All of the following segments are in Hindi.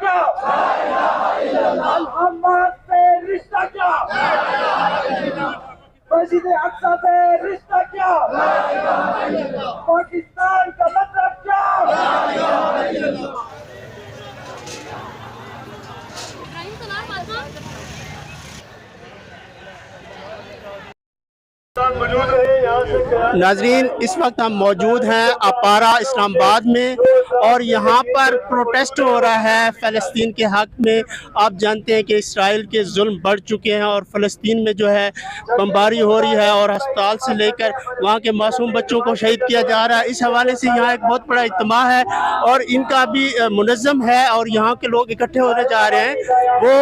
क्या, अल हमास से रिश्ता क्या, मस्जिद अक्सा से रिश्ता क्या, पाकिस्तान का मतलब क्या। नाजरीन, इस वक्त हम मौजूद हैं अपारा इस्लामाबाद में और यहाँ पर प्रोटेस्ट हो रहा है फ़लस्तीन के हक़ में। आप जानते हैं कि इसराइल के जुल्म बढ़ चुके हैं और फ़लस्तीन में जो है बमबारी हो रही है और अस्पताल से लेकर वहाँ के मासूम बच्चों को शहीद किया जा रहा है। इस हवाले से यहाँ एक बहुत बड़ा इज्तिमा है और इनका भी मुनज़्ज़म है और यहाँ के लोग इकट्ठे होने जा रहे हैं। वो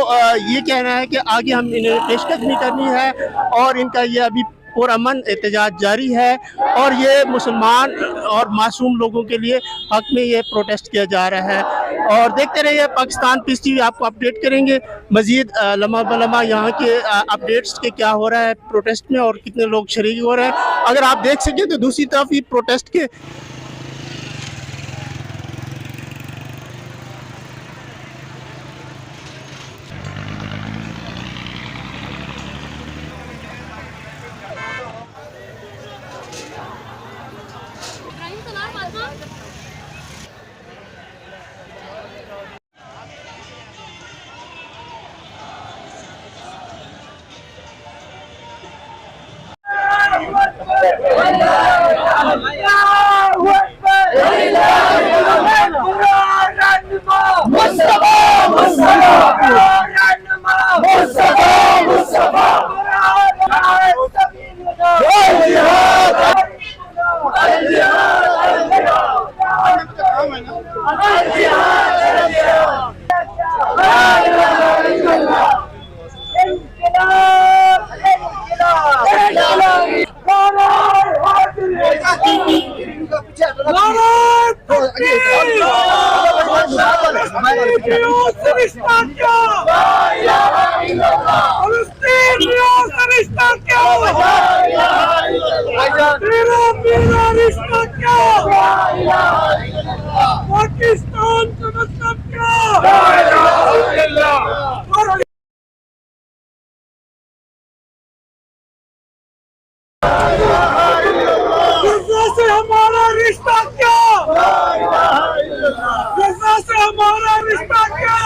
ये कहना है कि आगे हम इन्हें पेशकदमी करनी है और इनका ये अभी पुरअमन एहतजाज जारी है और ये मुसलमान और मासूम लोगों के लिए हक में ये प्रोटेस्ट किया जा रहा है। और देखते रहिए पाकिस्तान पीस टीवी, आपको अपडेट करेंगे मज़ीद लम्हा बलम्हा यहाँ के अपडेट्स के क्या हो रहा है प्रोटेस्ट में और कितने लोग शरीक हो रहे हैं। अगर आप देख सकें तो दूसरी तरफ ही प्रोटेस्ट के पाकिस्तान का मतलब क्या। से हमारा रिश्ता क्या, गज़ा से हमारा रिश्ता क्या।